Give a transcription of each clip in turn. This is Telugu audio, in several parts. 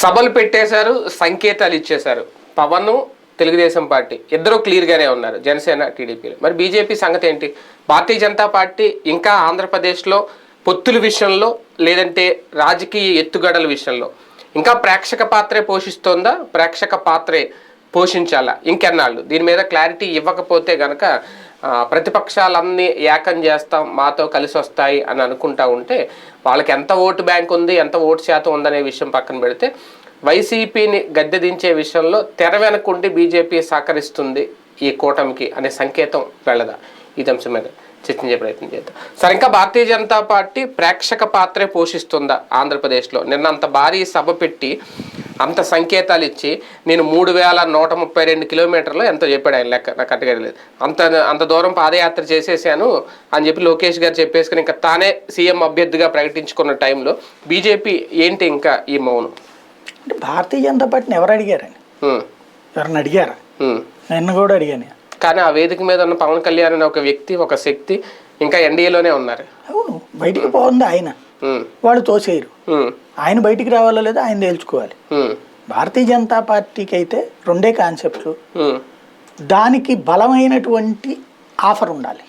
సభలు పెట్టేశారు, సంకేతాలు ఇచ్చేశారు. పవన్, తెలుగుదేశం పార్టీ ఇద్దరు క్లియర్గానే ఉన్నారు, జనసేన టీడీపీలో. మరి బీజేపీ సంగతి ఏంటి? భారతీయ జనతా పార్టీ ఇంకా ఆంధ్రప్రదేశ్లో పొత్తుల విషయంలో, లేదంటే రాజకీయ ఎత్తుగడల విషయంలో ఇంకా ప్రేక్షక పాత్రే పోషిస్తోందా? ప్రేక్షక పాత్రే పోషించాలా ఇంకెన్నాళ్ళు? దీని మీద క్లారిటీ ఇవ్వకపోతే గనక ప్రతిపక్షాలన్నీ ఏకం చేస్తాం, మాతో కలిసి వస్తాయి అని అనుకుంటా ఉంటే వాళ్ళకి ఎంత ఓటు బ్యాంక్ ఉంది, ఎంత ఓటు శాతం ఉందనే విషయం పక్కన పెడితే వైసీపీని గద్దె దించే విషయంలో తెర వెనకుండి బీజేపీ సహకరిస్తుంది ఈ కూటమికి అనే సంకేతం వెళ్ళదా? ఈ అంశం మీద చర్చించే ప్రయత్నం చేద్దాం. సరే, ఇంకా భారతీయ జనతా పార్టీ ప్రేక్షక పాత్రే పోషిస్తుందా ఆంధ్రప్రదేశ్లో? నిన్న అంత భారీ సభ పెట్టి అంత సంకేతాలు ఇచ్చి నేను 3132 కిలోమీటర్లు ఎంతో చెప్పాడు ఆయన, లెక్క నాకు కట్టగలేదు, అంత దూరం పాదయాత్ర చేసేసాను అని చెప్పి లోకేష్ గారు చెప్పేసుకుని ఇంకా తానే సీఎం అభ్యర్థిగా ప్రకటించుకున్న టైంలో బీజేపీ ఏంటి ఇంకా ఈ మౌనం? అంటే భారతీయ జనతా పార్టీని ఎవరు అడిగారని, ఎవరిని అడిగారా? నిన్న కూడా అడిగాను. కానీ ఆ వేదిక మీద ఉన్న పవన్ కళ్యాణ్ అనే ఒక వ్యక్తి, ఒక శక్తి ఇంకా ఎన్డీఏలోనే ఉన్నారు. అవును, బయటికి పోతుంది ఆయన, వాళ్ళు తోసేయరు. ఆయన బయటికి రావాలో లేదో ఆయన తేల్చుకోవాలి. భారతీయ జనతా పార్టీకి అయితే రెండే కాన్సెప్ట్లు. దానికి బలమైనటువంటి ఆఫర్ ఉండాలి,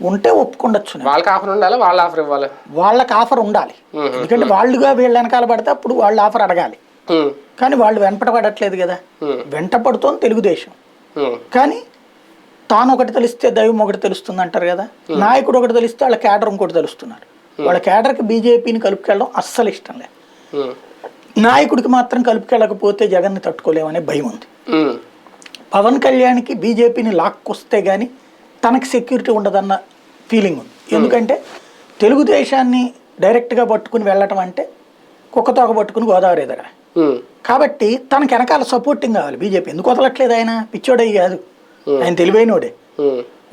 ఉంటే ఒప్పుకుండొచ్చు. వాళ్ళకి ఆఫర్ ఉండాలి, వాళ్ళ ఆఫర్ ఇవ్వాలి. వాళ్ళకి ఆఫర్ ఉండాలి, ఎందుకంటే వాళ్ళుగా వీళ్ళ వెనకాల పడితే అప్పుడు వాళ్ళు ఆఫర్ అడగాలి. కానీ వాళ్ళు వెంట పడట్లేదు కదా, వెంట పడుతోంది తెలుగుదేశం. కానీ తాను ఒకటి తెలిస్తే దైవం ఒకటి తెలుస్తుంది అంటారు కదా, నాయకుడు ఒకటి తెలిస్తే వాళ్ళ క్యాడర్ ఇంకోటి తెలుస్తున్నారు. వాళ్ళ క్యాడర్కి బీజేపీని కలుపుకెళ్ళడం అస్సలు ఇష్టం లేదు. నాయకుడికి మాత్రం కలుపుకెళ్ళకపోతే జగన్ని తట్టుకోలేమనే భయం ఉంది. పవన్ కళ్యాణ్కి బీజేపీని లాక్కొస్తే కానీ తనకి సెక్యూరిటీ ఉండదన్న ఫీలింగ్ ఉంది. ఎందుకంటే తెలుగుదేశాన్ని డైరెక్ట్గా పట్టుకుని వెళ్ళటం అంటే కుక్కతోక పట్టుకుని గోదావరి ఎదగ. కాబట్టి తనకి వెనకాల సపోర్టింగ్ కావాలి బీజేపీ. ఎందుకు వదలట్లేదు? ఆయన పిచ్చోడే కాదు, ఆయన తెలివైనోడే.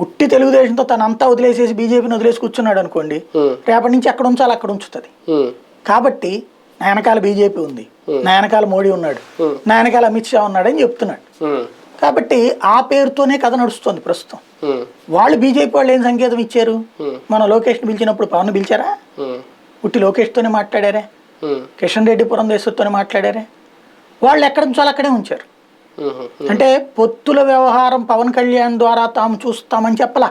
ఉట్టి తెలుగుదేశంతో తనంతా వదిలేసేసి బీజేపీని వదిలేసి కూర్చున్నాడు అనుకోండి, రేపటి నుంచి ఎక్కడ ఉంచాలి అక్కడ ఉంచుతుంది. కాబట్టి నా వెనకాల బీజేపీ ఉంది, నా వెనకాల మోడీ ఉన్నాడు, నా వెనకాల అమిత్ షా ఉన్నాడు అని చెప్తున్నాడు. కాబట్టి ఆ పేరుతోనే కథ నడుస్తుంది ప్రస్తుతం. వాళ్ళు బీజేపీ వాళ్ళు ఏం సంకేతం ఇచ్చారు? మన లోకేష్ని పిలిచినప్పుడు పవన్ పిలిచారా? ఉట్టి లోకేష్తోనే మాట్లాడారే, కిషన్ రెడ్డి పురంధేశ్వరితోనే మాట్లాడారే. వాళ్ళు ఎక్కడ ఉంచాలో అక్కడే ఉంచారు. అంటే పొత్తుల వ్యవహారం పవన్ కళ్యాణ్ ద్వారా తాము చూస్తామని చెప్పలా,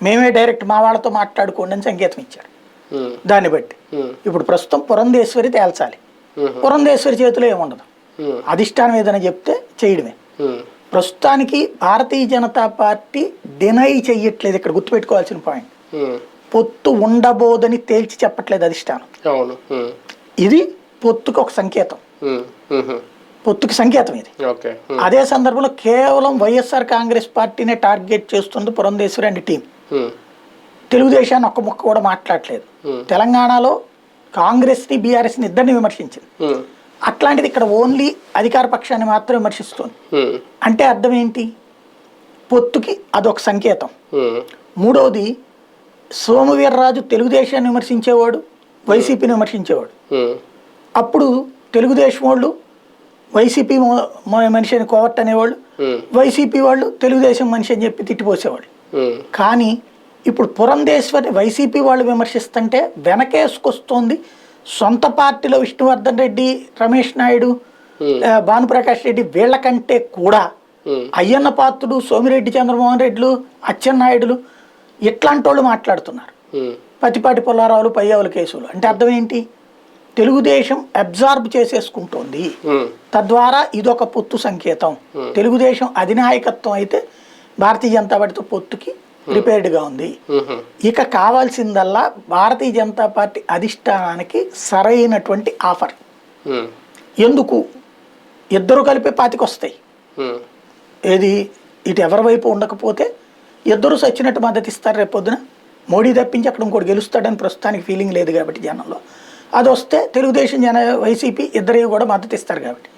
మేమే డైరెక్ట్ మా వాళ్ళతో మాట్లాడుకోండి అని సంకేతం ఇచ్చారు. దాన్ని బట్టి ఇప్పుడు ప్రస్తుతం పురంధేశ్వరి తేల్చాలి. పురంధేశ్వరి చేతిలో ఏముండదు, అధిష్టానం ఏదైనా చెప్తే చేయడమే. ప్రస్తుతానికి భారతీయ జనతా పార్టీ డినై చెయ్యట్లేదు. ఇక్కడ గుర్తుపెట్టుకోవాల్సిన పాయింట్, పొత్తు ఉండబోదని తేల్చి చెప్పట్లేదు అధిష్టానం. ఇది పొత్తుకు ఒక సంకేతం, పొత్తుకి సంకేతం ఇది. అదే సందర్భంలో కేవలం వైఎస్ఆర్ కాంగ్రెస్ పార్టీనే టార్గెట్ చేస్తుంది పురంధేశ్వరి అండ్ టీం. తెలుగుదేశాన్ని ఒక్క ముక్క కూడా మాట్లాడలేదు. తెలంగాణలో కాంగ్రెస్ని బీఆర్ఎస్ని ఇద్దరిని విమర్శించింది. అట్లాంటిది ఇక్కడ ఓన్లీ అధికార పక్షాన్ని మాత్రం విమర్శిస్తుంది. అంటే అర్థం ఏంటి? పొత్తుకి అదొక సంకేతం. మూడవది, సోమవీర్రాజు తెలుగుదేశాన్ని విమర్శించేవాడు, వైసీపీని విమర్శించేవాడు. అప్పుడు తెలుగుదేశం వాళ్ళు వైసీపీ మనిషి అని కోవట్ అనేవాళ్ళు, వైసీపీ వాళ్ళు తెలుగుదేశం మనిషి అని చెప్పి తిట్టిపోసేవాళ్ళు. కానీ ఇప్పుడు పురంధేశ్వరి వైసీపీ వాళ్ళు విమర్శిస్తుంటే వెనకేసుకొస్తోంది సొంత పార్టీలో విష్ణువర్ధన్ రెడ్డి, రమేష్ నాయుడు, భానుప్రకాష్ రెడ్డి వీళ్ళకంటే కూడా అయ్యన్న పాత్రుడు, సోమిరెడ్డి చంద్రమోహన్ రెడ్డిలు, అచ్చెన్నాయుడులు ఇట్లాంటి వాళ్ళు మాట్లాడుతున్నారు. పతిపాటి పుల్లారావులు, పయ్యావుల కేసులు. అంటే అర్థం ఏంటి? తెలుగుదేశం అబ్జార్బ్ చేసేసుకుంటోంది. తద్వారా ఇదొక పొత్తు సంకేతం. తెలుగుదేశం అధినాయకత్వం అయితే భారతీయ జనతా పార్టీతో పొత్తుకి ప్రిపేర్డ్గా ఉంది. ఇక కావాల్సిందల్లా భారతీయ జనతా పార్టీ అధిష్టానానికి సరైనటువంటి ఆఫర్. ఎందుకు? ఇద్దరు కలిపి 25 వస్తాయి. ఏది ఇటు ఎవరి వైపు ఉండకపోతే ఇద్దరు సచ్చినట్టు మద్దతు ఇస్తారు. రేపొద్దున మోడీ తప్పించి అక్కడ ఇంకోటి గెలుస్తాడని ప్రస్తుతానికి ఫీలింగ్ లేదు కాబట్టి జనంలో. అది వస్తే తెలుగుదేశం వైసీపీ ఇద్దరు కూడా మద్దతు ఇస్తారు కాబట్టి.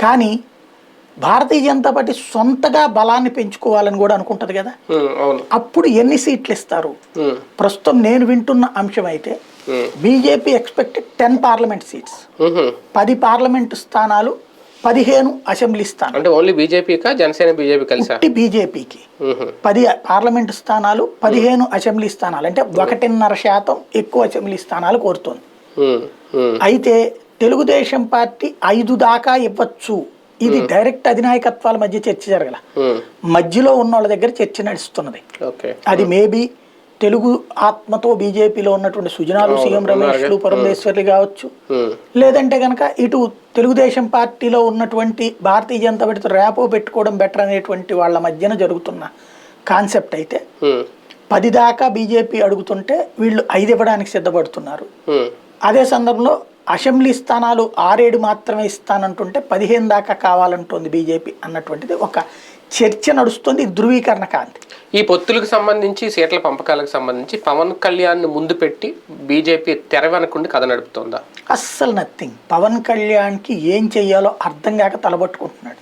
కానీ భారతీయ జనతా పార్టీ సొంతగా బలాన్ని పెంచుకోవాలని కూడా అనుకుంటది కదా, అప్పుడు ఎన్ని సీట్లు ఇస్తారు? ప్రస్తుతం నేను వింటున్న అంశం అయితే BJP expected 10 parliament seats, 10 parliament స్థానాలు, 15 అసెంబ్లీ స్థానాలు. అంటే ఓన్లీ బీజేపీకా జనసేన బీజేపీ కలిసి? బీజేపీకి 10 పార్లమెంట్ స్థానాలు, 15 అసెంబ్లీ స్థానాలు. అంటే 1.5% ఎక్కువ అసెంబ్లీ స్థానాలు కోరుతోంది. అయితే తెలుగుదేశం పార్టీ 5 దాకా ఇవ్వచ్చు, ఇది డైరెక్ట్ అధినాయకత్వాల మధ్య చర్చ జరగల, మధ్యలో ఉన్న వాళ్ళ దగ్గర చర్చ నడుస్తున్నది. అది మేబీ తెలుగు ఆత్మతో బీజేపీలో ఉన్నటువంటి సుజనాలు, సీఎం రమేష్లు, పురంధేశ్వర్లు కావచ్చు, లేదంటే కనుక ఇటు తెలుగుదేశం పార్టీలో ఉన్నటువంటి భారతీయ జనతా పార్టీతో ర్యాపో పెట్టుకోవడం బెటర్ అనేటువంటి వాళ్ళ మధ్యన జరుగుతున్న కాన్సెప్ట్ అయితే 10 దాకా బీజేపీ అడుగుతుంటే వీళ్ళు 5 ఇవ్వడానికి సిద్ధపడుతున్నారు. అదే సందర్భంలో అసెంబ్లీ స్థానాలు 6-7 మాత్రమే ఇస్తానంటుంటే 15 దాకా కావాలంటుంది బీజేపీ అన్నటువంటిది ఒక చర్చ నడుస్తుంది. ఇది ధృవీకరణ కాంతి. ఈ పొత్తులకు సంబంధించి, సీట్ల పంపకాలకు సంబంధించి పవన్ కళ్యాణ్ ముందు పెట్టి బీజేపీ తెరవనుకుండి కథ నడుపుతుందా? అస్సలు నథింగ్. పవన్ కళ్యాణ్కి ఏం చెయ్యాలో అర్థం కాక తలబట్టుకుంటున్నాడు.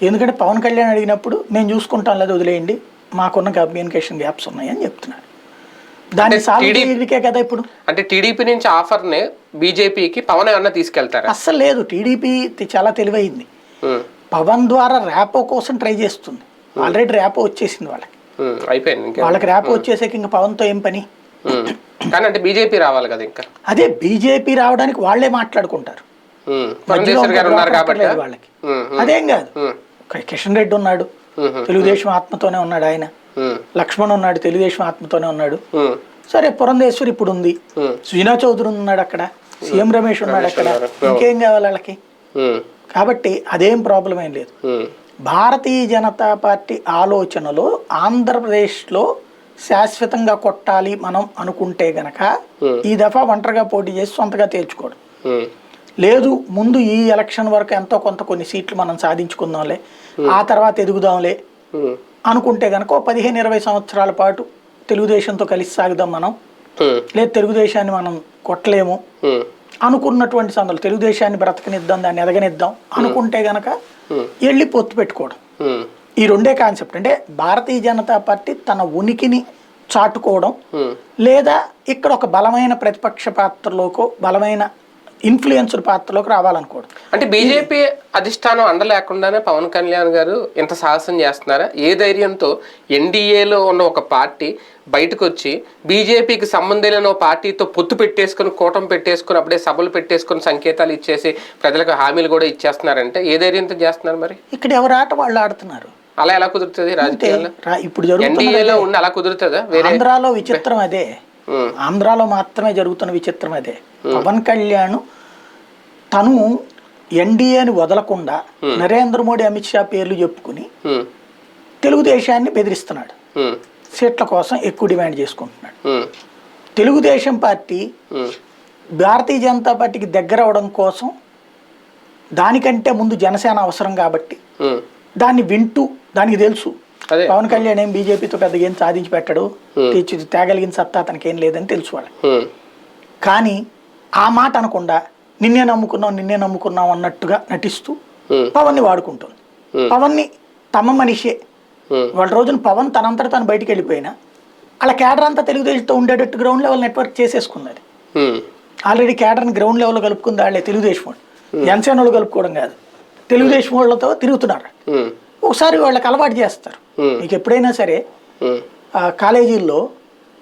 ఎందుకంటే పవన్ కళ్యాణ్ అడిగినప్పుడు మేము చూసుకుంటాం, లేదా వదిలేయండి, మాకున్న కమ్యూనికేషన్ గ్యాప్స్ ఉన్నాయని చెప్తున్నాడు. దాన్ని సాల్వ్ కదా ఇప్పుడు. అంటే టీడీపీ నుంచి ఆఫర్నే బీజేపీకి పవన్ ఏమన్నా తీసుకెళ్తారా? అస్సలు లేదు. టీడీపీ చాలా తెలివైంది. పవన్ ద్వారా ర్యాపో కోసం ట్రై చేస్తుంది. ఆల్రెడీ ర్యాపో వచ్చేసింది వాళ్ళకి, అయిపోయింది. వాళ్ళకి ర్యాపో వచ్చేసాక ఇంకా పవన్తో ఏం పని? కానీ అంటే బీజేపీ రావాలి కదా. ఇంకా అదే బీజేపీ రావడానికి వాళ్లే మాట్లాడుకుంటారు. వాళ్ళకి అదేం కాదు. కిషన్ రెడ్డి ఉన్నాడు, తెలుగుదేశం ఆత్మతోనే ఉన్నాడు. ఆయన లక్ష్మణ్ ఉన్నాడు, తెలుగుదేశం ఆత్మతోనే ఉన్నాడు. సరే, పురంధేశ్వరి ఇప్పుడు ఉంది, సుజనా చౌదరి ఉన్నాడు అక్కడ, సీఎం రమేష్ ఉన్నాడు అక్కడ, ఇంకేం కావాలి వాళ్ళకి? కాబట్టి అదేం ప్రాబ్లం ఏం లేదు. భారతీయ జనతా పార్టీ ఆలోచనలో ఆంధ్రప్రదేశ్లో శాశ్వతంగా కొట్టాలి మనం అనుకుంటే గనక ఈ దఫా ఒంటరిగా పోటీ చేసి సొంతగా తేల్చుకోవడం లేదు. ముందు ఈ ఎలక్షన్ వరకు ఎంతో కొంత కొన్ని సీట్లు మనం సాధించుకుందాంలే, ఆ తర్వాత ఎదుగుదాంలే అనుకుంటే గనక 15-20 సంవత్సరాల పాటు తెలుగుదేశంతో కలిసి సాగుదాం మనం, లేదు తెలుగుదేశాన్ని మనం కొట్టలేము అనుకున్నటువంటి సందర్భంలో తెలుగుదేశాన్ని బ్రతకనిద్దాం, దాన్ని ఎదగనిద్దాం అనుకుంటే గనక వెళ్ళి పొత్తు పెట్టుకోవడం. ఈ రెండే కాన్సెప్ట్. అంటే భారతీయ జనతా పార్టీ తన ఉనికిని చాటుకోవడం, లేదా ఇక్కడ ఒక బలమైన ప్రతిపక్ష పాత్రలోకో బలమైన ఇన్ఫ్లుయెన్సర్ పాత్రలోకి రావాలనుకోవడం. అంటే బీజేపీ అధిష్టానం అండ లేకుండానే పవన్ కళ్యాణ్ గారు ఎంత సాహసం చేస్తున్నారా? ఏ ధైర్యంతో ఎన్డీఏలో ఉన్న ఒక పార్టీ బయటకు వచ్చి బీజేపీకి సంబంధం లేని పార్టీతో పొత్తు పెట్టేసుకుని, కూటమి పెట్టేసుకుని, అప్పుడే సభలు పెట్టేసుకుని సంకేతాలు ఇచ్చేసి ప్రజలకు హామీలు కూడా ఇచ్చేస్తున్నారంటే ఏ ధైర్యంతో చేస్తున్నారు? మరి ఇక్కడ ఎవరు ఆట వాళ్ళు ఆడుతున్నారు. అలా ఎలా కుదురుతుంది రాజకీయాల్లో? ఇప్పుడు ఎన్డీఏలో ఉండి అలా కుదురుతుందా? ఆంధ్రాలో విచిత్రం అదే. ఆంధ్రాలో మాత్రమే జరుగుతున్న విచిత్రం అదే. పవన్ కళ్యాణ్ తను ఎన్డీఏని వదలకుండా నరేంద్ర మోడీ, అమిత్ షా పేర్లు చెప్పుకుని తెలుగుదేశాన్ని బెదిరిస్తున్నాడు. సీట్ల కోసం ఎక్కువ డిమాండ్ చేసుకుంటున్నాడు. తెలుగుదేశం పార్టీ భారతీయ జనతా పార్టీకి దగ్గర అవడం కోసం దానికంటే ముందు జనసేన అవసరం కాబట్టి దాన్ని వింటూ, దానికి తెలుసు పవన్ కళ్యాణ్ ఏం బీజేపీతో పెద్దగా ఏం సాధించి పెట్టడు, తేగలిగిన సత్తా అతనికి ఏం లేదని తెలుసు వాళ్ళకి. కానీ ఆ మాట అనకుండా నిన్నే నమ్ముకున్నాం అన్నట్టుగా నటిస్తూ పవన్ని వాడుకుంటుంది. పవన్ని తమ మనిషే. వాళ్ళ రోజున పవన్ తనంతట తను బయటికి వెళ్ళిపోయినా అలా క్యాడర్ అంతా తెలుగుదేశంతో ఉండేటట్టు గ్రౌండ్ లెవెల్ నెట్వర్క్ చేసేసుకున్నది. ఆల్రెడీ క్యాడర్ని గ్రౌండ్ లెవెల్లో కలుపుకుంది వాళ్ళే. తెలుగుదేశం వాళ్ళు జనసేన వాళ్ళు కలుపుకోవడం కాదు, తెలుగుదేశం వాళ్ళతో తిరుగుతున్నారు. ఒకసారి వాళ్ళకి అలవాటు చేస్తారు. మీకు ఎప్పుడైనా సరే కాలేజీల్లో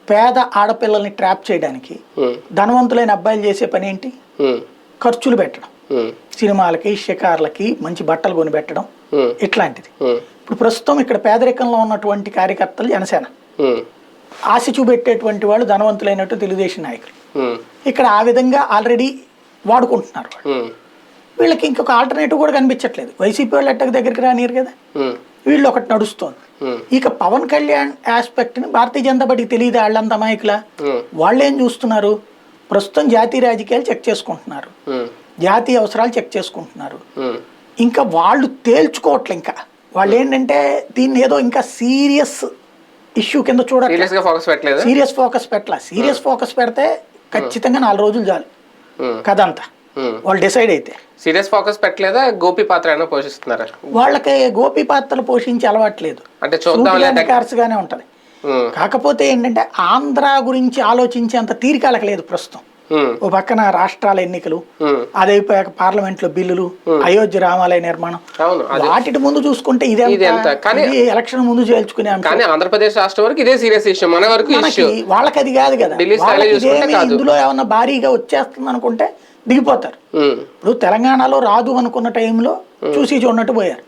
పేద ఆడపిల్లల్ని ట్రాప్ చేయడానికి ధనవంతులైన అబ్బాయిలు చేసే పని ఏంటి? ఖర్చులు పెట్టడం, సినిమాలకి, షికార్లకి, మంచి బట్టలు కొని పెట్టడం, ఇట్లాంటిది. ఇప్పుడు ప్రస్తుతం ఇక్కడ పేదరికంలో ఉన్నటువంటి కార్యకర్తలు జనసేన, ఆశ చూపెట్టేటువంటి వాళ్ళు ధనవంతులైనట్టు తెలుగుదేశం నాయకులు. ఇక్కడ ఆ విధంగా ఆల్రెడీ వాడుకుంటున్నారు. వీళ్ళకి ఇంకొక ఆల్టర్నేటివ్ కూడా కనిపించట్లేదు. వైసీపీ వాళ్ళు ఎట్టక దగ్గరికి రానియరు కదా, వీళ్ళు ఒకటి నడుస్తోంది. ఇక పవన్ కళ్యాణ్ ఆస్పెక్ట్ ని భారతీయ జనతా పార్టీకి తెలియదు. వాళ్ళంత అమాయకులా? వాళ్ళేం చూస్తున్నారు? ప్రస్తుతం జాతీయ రాజకీయాలు చెక్ చేసుకుంటున్నారు, జాతీయ అవసరాలు చెక్ చేసుకుంటున్నారు. ఇంకా వాళ్ళు తేల్చుకోవట్లే. ఇంకా వాళ్ళు ఏంటంటే దీన్ని ఏదో ఇంకా సీరియస్ ఇష్యూ కింద చూడాలి. సీరియస్ ఫోకస్ పెట్టాల. సీరియస్ ఫోకస్ పెడితే ఖచ్చితంగా 4 రోజులు చాలు కదంతా. వాళ్ళు డిసైడ్ అయితే సీరియస్ ఫోకస్ పెట్టలేదా? గోపి పాత్ర అయినా పోషిస్తున్నారా? వాళ్ళకి గోపి పాత్రలు పోషించి అలవాట్లేదు. అంటే గానే ఉంటది. కాకపోతే ఏంటంటే ఆంధ్ర గురించి ఆలోచించేంత తీరిక వాళ్ళకి లేదు ప్రస్తుతం. ఓ పక్కన రాష్ట్రాల ఎన్నికలు, అదైపోయాక పార్లమెంట్ లో బిల్లులు, అయోధ్య రామాలయ నిర్మాణం, వాటి ముందు చూసుకుంటే ఇదే ఎలక్షన్ ముందు చేర్చుకునే కానీ ఆంధ్రప్రదేశ్ రాష్ట్రం వరకు ఇదే సీరియస్ ఇష్యూ, మన వరకు వాళ్ళకి అది కాదు కదా. ఇందులో ఏమన్నా భారీగా వచ్చేస్తుంది అనుకుంటే దిగిపోతారు. ఇప్పుడు తెలంగాణలో రాదు అనుకున్న టైంలో చూసి చూడనట్టు పోయారు.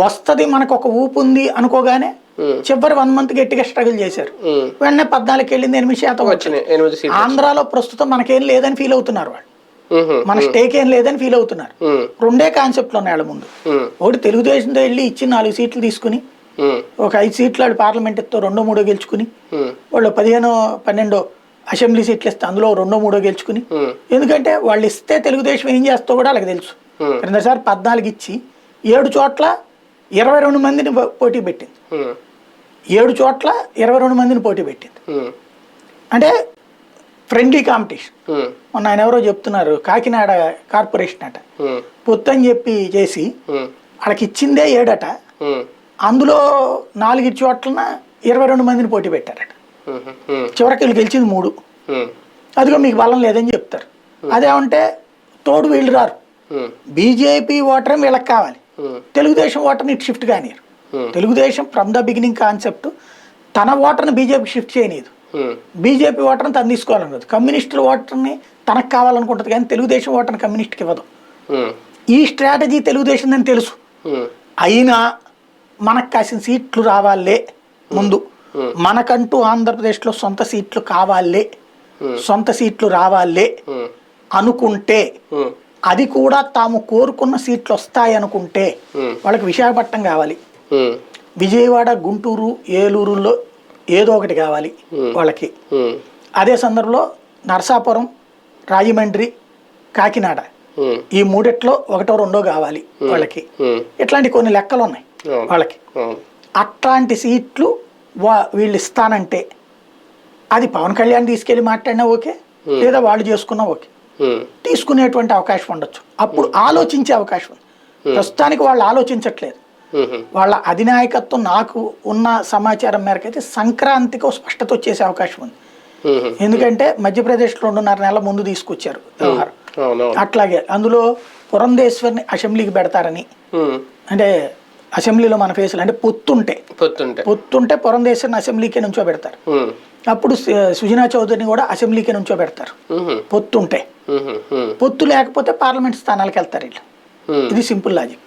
వస్తది మనకు ఒక ఊపు ఉంది అనుకోగానే చివరి 1 month గట్టిగా స్ట్రగుల్ చేశారు. వెంటనే 14కి వెళ్ళింది 8% వచ్చింది. ఆంధ్రాలో ప్రస్తుతం మనకేం లేదని ఫీల్ అవుతున్నారు వాళ్ళు, మన స్టేక్ ఏం లేదని ఫీల్ అవుతున్నారు. 2 కాన్సెప్ట్లు ఉన్నాయి వాళ్ళ ముందు. ఒకటి తెలుగుదేశంతో వెళ్ళి ఇచ్చి 4 సీట్లు తీసుకుని ఒక 5 సీట్లు వాళ్ళు పార్లమెంట్ ఎత్తో 2-3 గెలుచుకుని, వాళ్ళు 15-12 అసెంబ్లీ సీట్లు ఇస్తే అందులో 2-3 గెలుచుకుని, ఎందుకంటే వాళ్ళు ఇస్తే తెలుగుదేశం ఏం చేస్తో కూడా వాళ్ళకి తెలుసు. రెండోసారి 14 ఇచ్చి 7 చోట్ల 22 మందిని పోటీ పెట్టింది. 7 చోట్ల 22 మందిని పోటీ పెట్టింది. అంటే ఫ్రెండ్లీ కాంపిటీషన్. మొన్న ఆయన ఎవరో చెప్తున్నారు, కాకినాడ కార్పొరేషన్ అట పొత్తు అని చెప్పి చేసి వాళ్ళకి ఇచ్చిందే 7 అట, అందులో 4 చోట్ల 22 మందిని పోటీ పెట్టారట. చివరికి వీళ్ళు గెలిచింది 3. అదిగో మీకు బలం లేదని చెప్తారు. అదేమంటే తోడు వీళ్ళు రారు. బీజేపీ ఓటర్ని వీళ్ళకి కావాలి, తెలుగుదేశం ఓటర్ని ఇటు షిఫ్ట్ కానియరు. Telugu Desam from the beginning concept తన ఓటర్ని బీజేపీ షిఫ్ట్ చేయనీదు, బీజేపీ ఓటర్ని తను తీసుకోవాలనుకోదు. కమ్యూనిస్టుల ఓటర్ని తనకు కావాలనుకుంటుంది కానీ తెలుగుదేశం ఓటర్ని కమ్యూనిస్ట్కి ఇవ్వదు. ఈ స్ట్రాటజీ తెలుగుదేశం అని తెలుసు. అయినా మనకు కాసిన సీట్లు రావాలే, ముందు మనకంటూ ఆంధ్రప్రదేశ్లో సొంత సీట్లు కావాలే, సొంత సీట్లు రావాలే అనుకుంటే, అది కూడా తాము కోరుకున్న సీట్లు వస్తాయి అనుకుంటే వాళ్ళకి విశాఖపట్నం కావాలి, విజయవాడ, గుంటూరు, ఏలూరులో ఏదో ఒకటి కావాలి వాళ్ళకి. అదే సందర్భంలో నరసాపురం, రాజమండ్రి, కాకినాడ ఈ 3 1-2 కావాలి వాళ్ళకి. ఇట్లాంటి కొన్ని లెక్కలు ఉన్నాయి వాళ్ళకి. అట్లాంటి సీట్లు వీళ్ళు ఇస్తానంటే అది పవన్ కళ్యాణ్ తీసుకెళ్లి మాట్లాడినా ఓకే, లేదా వాళ్ళు చేసుకున్నా ఓకే, తీసుకునేటువంటి అవకాశం ఉండొచ్చు. అప్పుడు ఆలోచించే అవకాశం ఉంది. ప్రస్తుతానికి వాళ్ళు ఆలోచించట్లేదు. వాళ్ళ అధినాయకత్వం నాకు ఉన్న సమాచారం మేరకు అయితే సంక్రాంతికి స్పష్టత వచ్చేసే అవకాశం ఉంది. ఎందుకంటే మధ్యప్రదేశ్లో 2.5 నెలల ముందు తీసుకొచ్చారు వ్యవహారం. అట్లాగే అందులో పురంధేశ్వరిని అసెంబ్లీకి పెడతారని, అంటే అసెంబ్లీలో మన ఫేసులు అంటే పొత్తుంటే పురంధేశ్వరిని అసెంబ్లీకే నుంచో పెడతారు. అప్పుడు సుజనా చౌదరిని కూడా అసెంబ్లీకే నుంచో పెడతారు పొత్తుంటే. పొత్తు లేకపోతే పార్లమెంట్ స్థానాలకు వెళ్తారు వీళ్ళు. ఇది సింపుల్ లాజిక్.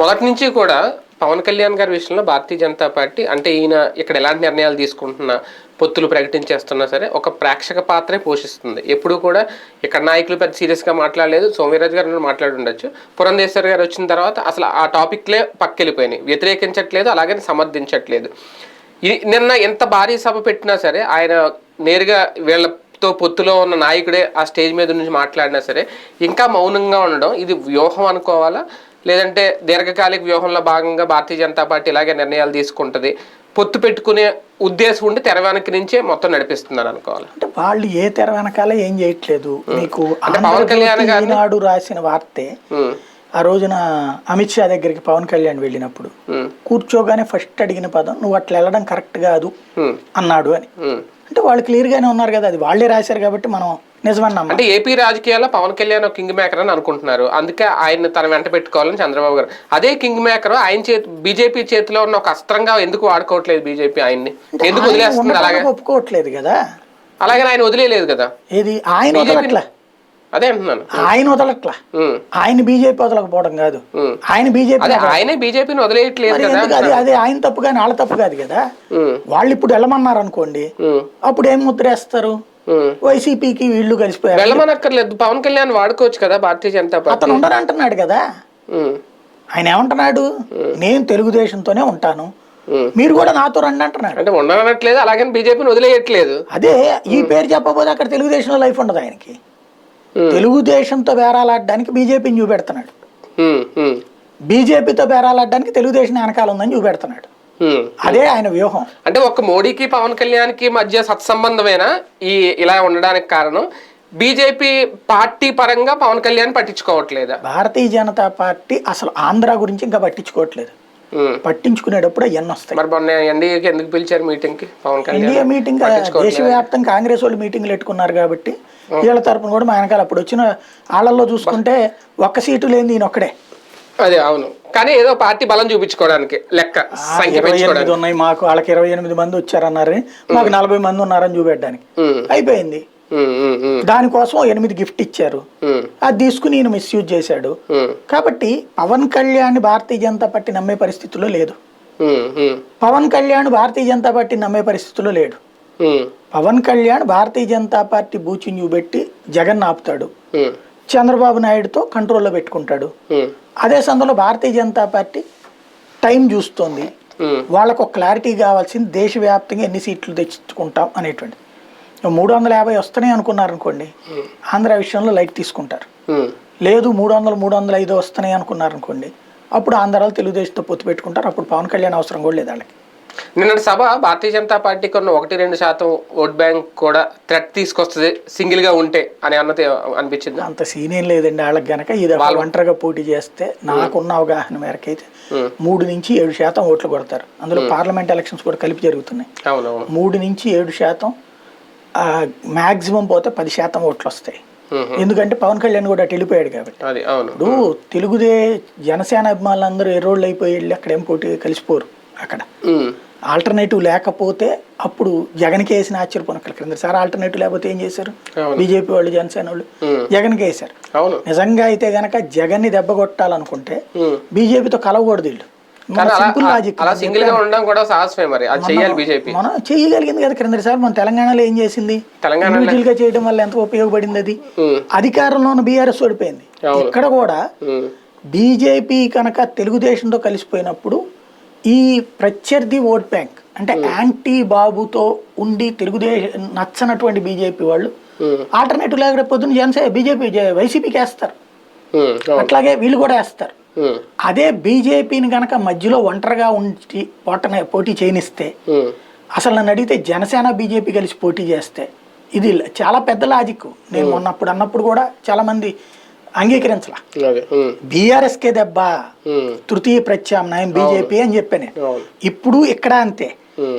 మొదటి నుంచి కూడా పవన్ కళ్యాణ్ గారి విషయంలో భారతీయ జనతా పార్టీ అంటే ఈయన ఇక్కడ ఎలాంటి నిర్ణయాలు తీసుకుంటున్నా, పొత్తులు ప్రకటించేస్తున్నా సరే ఒక ప్రేక్షక పాత్రే పోషిస్తుంది. ఎప్పుడు కూడా ఇక్కడ నాయకులు పెద్ద సీరియస్గా మాట్లాడలేదు. సోమిరాజు గారు మాట్లాడి ఉండొచ్చు. పురంధేశ్వర్ గారు వచ్చిన తర్వాత అసలు ఆ టాపిక్లే పక్కెళ్ళిపోయినాయి. వ్యతిరేకించట్లేదు, అలాగే సమర్థించట్లేదు. నిన్న ఎంత భారీ సభ పెట్టినా సరే ఆయన నేరుగా వీళ్ళతో పొత్తులో ఉన్న నాయకుడే ఆ స్టేజ్ మీద నుంచి మాట్లాడినా సరే ఇంకా మౌనంగా ఉండడం ఇది వ్యూహం అనుకోవాలా, లేదంటే దీర్ఘకాలిక వ్యూహంలో భాగంగా భారతీయ జనతా పార్టీ ఇలాగే నిర్ణయాలు తీసుకుంటుంది, పొత్తు పెట్టుకునే ఉద్దేశం ఉండి తెర వెనక నుంచే మొత్తం నడిపిస్తున్నారు అనుకోవాలి? అంటే వాళ్ళు ఏ తెర వెనకాల ఏం చేయట్లేదు. మీకు పవన్ కళ్యాణ్ గారు రాసిన వార్తే ఆ రోజున అమిత్ షా దగ్గరికి పవన్ కళ్యాణ్ వెళ్ళినప్పుడు కూర్చోగానే ఫస్ట్ అడిగిన పదం నువ్వు అట్లా వెళ్ళడం కరెక్ట్ కాదు అన్నాడు అని. అంటే వాళ్ళు క్లియర్ గానే ఉన్నారు కదా, అది వాళ్ళే రాశారు కాబట్టి మనం నిజమన్నాం. అంటే ఏపీ రాజకీయాల్లో పవన్ కళ్యాణ్ ఒక కింగ్ మేకర్ అని అనుకుంటున్నారు, అందుకే ఆయన తన వెంట పెట్టుకోవాలని చంద్రబాబు గారు. అదే కింగ్ మేకర్ ఆయన బీజేపీ చేతిలో ఉన్న ఒక అస్త్రంగా ఎందుకు వాడుకోవట్లేదు బీజేపీ? ఆయన్ని ఎందుకు వదిలేస్తుంది? అలాగే ఒప్పుకోవట్లేదు కదా, అలాగే ఆయన వదిలేదు కదా. ఏది ఆయన వదలట్లా, అదే అంటున్నాను, ఆయన వదలట్లా. ఆయన బీజేపీ వదలకపోవడం కాదు, ఆయన బీజేపీ ఆయనే బీజేపీని వదిలేయట్లేదు కదా. అదే ఆయన తప్పు కానీ వాళ్ళ తప్పు కాదు కదా. వాళ్ళు ఇప్పుడు వెళ్ళమన్నారు అనుకోండి, అప్పుడు ఏం ముద్రేస్తారు? వైసీపీకి వీళ్ళు కలిసిపోయారు. వెళ్ళమనక్కర్లేదు, పవన్ కళ్యాణ్ వాడుకోవచ్చు కదా భారతీయ జనతా పార్టీ. అతను ఉండరంటున్నాడు కదా. ఆయన ఏమంటున్నాడు, నేను తెలుగుదేశంతోనే ఉంటాను, మీరు కూడా నాతో రండి అంటున్నాడు. అంటే ఉండనట్లేదు, అలాగే బీజేపీని వదిలేయట్లేదు. అదే ఈ పేరు చెప్పబోతే అక్కడ తెలుగుదేశంలో లైఫ్ ఉండదు ఆయనకి. తెలుగుదేశంతో బేరాలాడడానికి బీజేపీని చూపెడుతున్నాడు, బీజేపీతో బేరాలాడడానికి తెలుగుదేశం వెనకాల ఉందని చూపెడుతున్నాడు. అదే ఆయన వ్యూహం. అంటే ఒక మోడీకి పవన్ కళ్యాణ్ కి మధ్య సత్సంబంధమైన ఇలా ఉండడానికి కారణం బీజేపీ పార్టీ పరంగా పవన్ కళ్యాణ్ పట్టించుకోవట్లేదా? భారతీయ జనతా పార్టీ అసలు ఆంధ్ర గురించి ఇంకా పట్టించుకోవట్లేదు. పట్టించుకునేటప్పుడు అవన్నీ వస్తాయి. మరి మొన్న ఎన్డీఏకి ఎందుకు పిలిచారు మీటింగ్ కి? పవన్ కళ్యాణ్ ఎన్డీఏ మీటింగ్ దేశవ్యాప్తంగా కాంగ్రెస్ వాళ్ళు మీటింగ్లు పెట్టుకున్నారు కాబట్టి వీళ్ళ తరపున కూడా మా వెనకాల అప్పుడు వచ్చిన వాళ్ళల్లో చూసుకుంటే ఒక్క సీటు లేని ఈయన ఒక్కడే. అదే అవును, కానీ ఏదో పార్టీ బలం చూపించుకోవడానికి లెక్క, సంఖ్య 28 ఉన్నాయి మాకు, వాళ్ళకి 28 మంది వచ్చారన్నారని, మాకు 40 మంది ఉన్నారని చూపెట్టడానికి అయిపోయింది. దానికోసం 8 గిఫ్ట్ ఇచ్చారు, అది తీసుకుని ఈయన మిస్యూజ్ చేశాడు. కాబట్టి పవన్ కళ్యాణ్ భారతీయ జనతా పార్టీ నమ్మే పరిస్థితుల్లో లేదు. పవన్ కళ్యాణ్ భారతీయ జనతా పార్టీ నమ్మే పరిస్థితుల్లో లేడు. పవన్ కళ్యాణ్ భారతీయ జనతా పార్టీ బూచిని చూపెట్టి జగన్ ఆపుతాడు, చంద్రబాబు నాయుడుతో కంట్రోల్లో పెట్టుకుంటాడు. అదే సందర్భంలో భారతీయ జనతా పార్టీ టైం చూస్తోంది, వాళ్ళకు ఒక క్లారిటీ కావాల్సింది దేశవ్యాప్తంగా ఎన్ని సీట్లు తెచ్చుకుంటాం అనేటువంటి. 350 వస్తున్నాయి అనుకున్నారు అనుకోండి, ఆంధ్ర విషయంలో లైట్ తీసుకుంటారు. లేదు 300, 305 వస్తున్నాయి అనుకున్నారు అనుకోండి, అప్పుడు ఆంధ్రాలో తెలుగుదేశంతో పొత్తు పెట్టుకుంటారు. అప్పుడు పవన్ కళ్యాణ్ అవసరం కూడా లేదు వాళ్ళకి. నిన్నటి సభ భారతీయ జనతా పార్టీకి ఉన్న 1-2% ఓట్ బ్యాంక్ కూడా థ్రెట్ తీసుకొస్తుంది సింగిల్ గా ఉంటే అని అన్నది అనిపించింది. అంత సీన్ ఏం లేదండి వాళ్ళకి గనక. ఇది ఒంటరిగా పోటీ చేస్తే నాకున్న అవగాహన మేరకు అయితే 3-7% ఓట్లు కొడతారు. అందులో పార్లమెంట్ ఎలక్షన్స్ కూడా కలిపి జరుగుతున్నాయి. 3-7%, మాక్సిమం పోతే 10% ఓట్లు వస్తాయి. ఎందుకంటే పవన్ కళ్యాణ్ కూడా అటు వెళ్ళిపోయాడు కాబట్టి. ఇప్పుడు జనసేన అభిమానులందరూ ఎర్రోళ్ళు అయిపోయి వెళ్ళి అక్కడ ఏం పోటీ కలిసిపోరు. అక్కడ ఆల్టర్నేటివ్ లేకపోతే అప్పుడు జగన్కి వేసిన ఆశ్చర్యపోనక్కల. క్రిందసారి ఆల్టర్నేటివ్ లేకపోతే ఏం చేశారు బీజేపీ వాళ్ళు, జనసేన వాళ్ళు? జగన్కి వేశారు. నిజంగా అయితే గనక జగన్ ని దెబ్బ కొట్టాలనుకుంటే బీజేపీతో కలవకూడదు వీళ్ళు. మనం చేయగలిగింది కదా. క్రిందసారి మన తెలంగాణలో ఏం చేసింది? ఇండివిజువల్ గా చేయడం వల్ల ఎంత ఉపయోగపడింది? అది అధికారంలో ఉన్న బీఆర్ఎస్ ఓడిపోయింది. ఇక్కడ కూడా బీజేపీ కనుక తెలుగుదేశంతో కలిసిపోయినప్పుడు ఈ ప్రత్యర్థి ఓట్ బ్యాంక్ అంటే యాంటీ బాబుతో ఉండి తెలుగుదేశం నచ్చనటువంటి బీజేపీ వాళ్ళు ఆల్టర్నేటివ్ లేకపోతే పొద్దున్న జనసేన బీజేపీ వైసీపీకి వేస్తారు, అట్లాగే వీళ్ళు కూడా వేస్తారు. అదే బీజేపీని గనక మధ్యలో ఒంటరిగా ఉంచి పోటీ చేయనిస్తే, అసలు నన్ను అడిగితే జనసేన బీజేపీ కలిసి పోటీ చేస్తే ఇది చాలా పెద్ద లాజిక్. నేను మొన్నప్పుడు అన్నప్పుడు కూడా చాలా మంది అంగీకరించలా. బీఆర్ఎస్కే దెబ్బ, తృతీయ ప్రత్యామ్నాయం బీజేపీ అని చెప్పాను. ఇప్పుడు ఇక్కడ అంతే.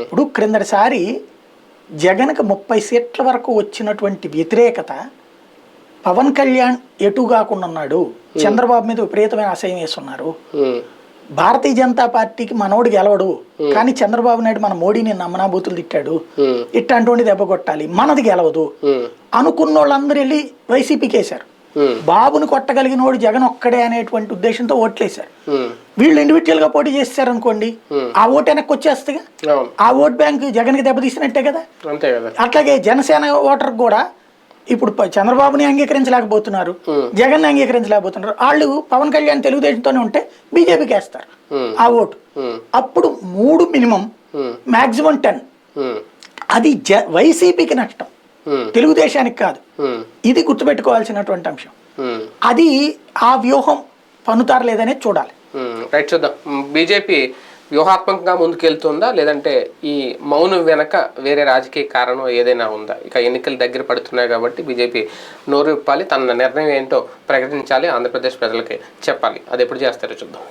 ఇప్పుడు క్రిందటిసారి జగన్కి 30 సీట్ల వరకు వచ్చినటువంటి వ్యతిరేకత పవన్ కళ్యాణ్ ఎటు కాకుండా ఉన్నాడు, చంద్రబాబు మీద విపరీతమైన అసహ్యం వేస్తున్నారు. భారతీయ జనతా పార్టీకి మనోడు గెలవడు, కానీ చంద్రబాబు నాయుడు మన మోడీని నమ్మనాబూతులు తిట్టాడు, ఇట్లాంటి దెబ్బ కొట్టాలి, మనది గెలవదు అనుకున్న వాళ్ళందరూ వెళ్ళి వైసీపీకి వేశారు. బాబుని కొట్టగలిగిన వాడు జగన్ ఒక్కడే అనేటువంటి ఉద్దేశంతో ఓట్లేశారు. వీళ్ళు ఇండివిజువల్ గా పోటీ చేస్తారు అనుకోండి, ఆ ఓటు వెనక్కి వచ్చేస్తాగా. ఆ ఓట్ బ్యాంక్ జగన్ కి దెబ్బతీసినట్టే కదా. అట్లాగే జనసేన ఓటర్ కూడా ఇప్పుడు చంద్రబాబుని అంగీకరించలేకపోతున్నారు, జగన్ ని అంగీకరించలేకపోతున్నారు. వాళ్ళు పవన్ కళ్యాణ్ తెలుగుదేశంతోనే ఉంటే బీజేపీకి వేస్తారు ఆ ఓటు. అప్పుడు 3 మినిమం, మాక్సిమం 10. అది వైసీపీకి నష్టం, తెలుగుదేశానికి కాదు. ఇది గుర్తుపెట్టుకోవాల్సినటువంటి అంశం. అది ఆ వ్యూహం పన్నుతారు లేదనేది చూడాలి. రైట్, చూద్దాం. బీజేపీ వ్యూహాత్మకంగా ముందుకెళ్తుందా, లేదంటే ఈ మౌనం వెనక వేరే రాజకీయ కారణం ఏదైనా ఉందా? ఇక ఎన్నికలు దగ్గర పడుతున్నాయి కాబట్టి బీజేపీ నోరు విప్పాలి, తన నిర్ణయం ఏంటో ప్రకటించాలి, ఆంధ్రప్రదేశ్ ప్రజలకి చెప్పాలి. అది ఎప్పుడు చేస్తారో చూద్దాం.